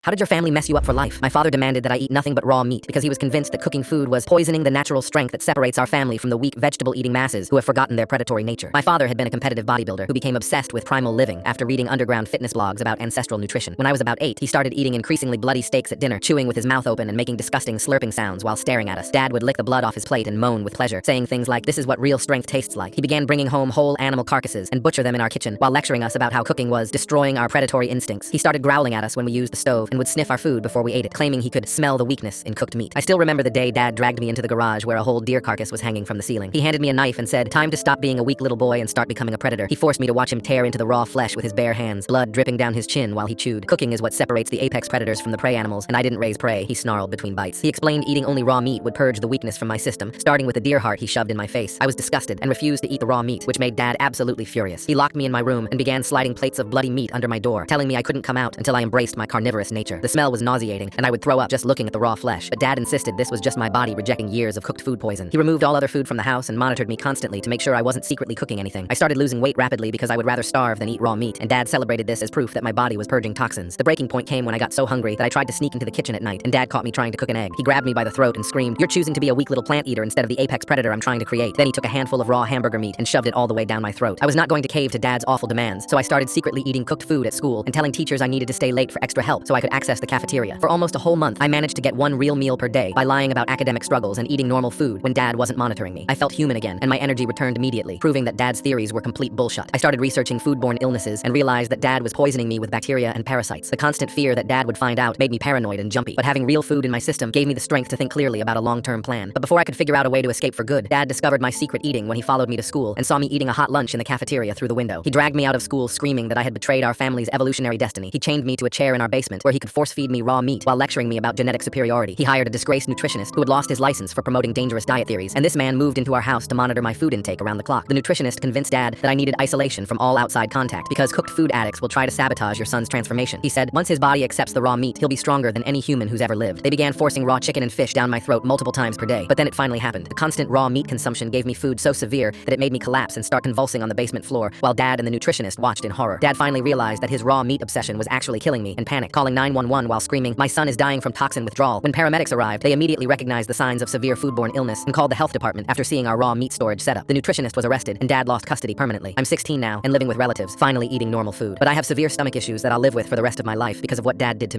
How did your family mess you up for life? My father demanded that I eat nothing but raw meat because he was convinced that cooking food was poisoning the natural strength that separates our family from the weak vegetable-eating masses who have forgotten their predatory nature. My father had been a competitive bodybuilder who became obsessed with primal living after reading underground fitness blogs about ancestral nutrition. When I was about 8, he started eating increasingly bloody steaks at dinner, chewing with his mouth open and making disgusting slurping sounds while staring at us. Dad would lick the blood off his plate and moan with pleasure, saying things like, "This is what real strength tastes like." He began bringing home whole animal carcasses and butcher them in our kitchen while lecturing us about how cooking was destroying our predatory instincts. He started growling at us when we used the stove and would sniff our food before we ate it, claiming he could smell the weakness in cooked meat. I still remember the day Dad dragged me into the garage where a whole deer carcass was hanging from the ceiling. He handed me a knife and said, "Time to stop being a weak little boy and start becoming a predator." He forced me to watch him tear into the raw flesh with his bare hands, blood dripping down his chin while he chewed. Cooking is what separates the apex predators from the prey animals, and I didn't raise prey, he snarled between bites. He explained eating only raw meat would purge the weakness from my system, starting with a deer heart he shoved in my face. I was disgusted and refused to eat the raw meat, which made Dad absolutely furious. He locked me in my room and began sliding plates of bloody meat under my door, telling me I couldn't come out until I embraced my carnivorous nature. The smell was nauseating, and I would throw up just looking at the raw flesh, but Dad insisted this was just my body rejecting years of cooked food poison. He removed all other food from the house and monitored me constantly to make sure I wasn't secretly cooking anything. I started losing weight rapidly because I would rather starve than eat raw meat, and Dad celebrated this as proof that my body was purging toxins. The breaking point came when I got so hungry that I tried to sneak into the kitchen at night, and Dad caught me trying to cook an egg. He grabbed me by the throat and screamed, "You're choosing to be a weak little plant eater instead of the apex predator I'm trying to create." Then he took a handful of raw hamburger meat and shoved it all the way down my throat. I was not going to cave to Dad's awful demands, so I started secretly eating cooked food at school and telling teachers I needed to stay late for extra help so I could access the cafeteria. For almost a whole month, I managed to get one real meal per day by lying about academic struggles and eating normal food when Dad wasn't monitoring me. I felt human again, and my energy returned immediately, proving that Dad's theories were complete bullshit. I started researching foodborne illnesses and realized that Dad was poisoning me with bacteria and parasites. The constant fear that Dad would find out made me paranoid and jumpy, but having real food in my system gave me the strength to think clearly about a long-term plan. But before I could figure out a way to escape for good, Dad discovered my secret eating when he followed me to school and saw me eating a hot lunch in the cafeteria through the window. He dragged me out of school screaming that I had betrayed our family's evolutionary destiny. He chained me to a chair in our basement where he could force-feed me raw meat while lecturing me about genetic superiority. He hired a disgraced nutritionist who had lost his license for promoting dangerous diet theories, and this man moved into our house to monitor my food intake around the clock. The nutritionist convinced Dad that I needed isolation from all outside contact because cooked food addicts will try to sabotage your son's transformation. He said once his body accepts the raw meat, he'll be stronger than any human who's ever lived. They began forcing raw chicken and fish down my throat multiple times per day, but then it finally happened. The constant raw meat consumption gave me food so severe that it made me collapse and start convulsing on the basement floor while Dad and the nutritionist watched in horror. Dad finally realized that his raw meat obsession was actually killing me and panicked, calling 911 while screaming, "My son is dying from toxin withdrawal." When paramedics arrived, they immediately recognized the signs of severe foodborne illness and called the health department after seeing our raw meat storage setup. The nutritionist was arrested and Dad lost custody permanently. I'm 16 now and living with relatives, finally eating normal food. But I have severe stomach issues that I'll live with for the rest of my life because of what Dad did to me.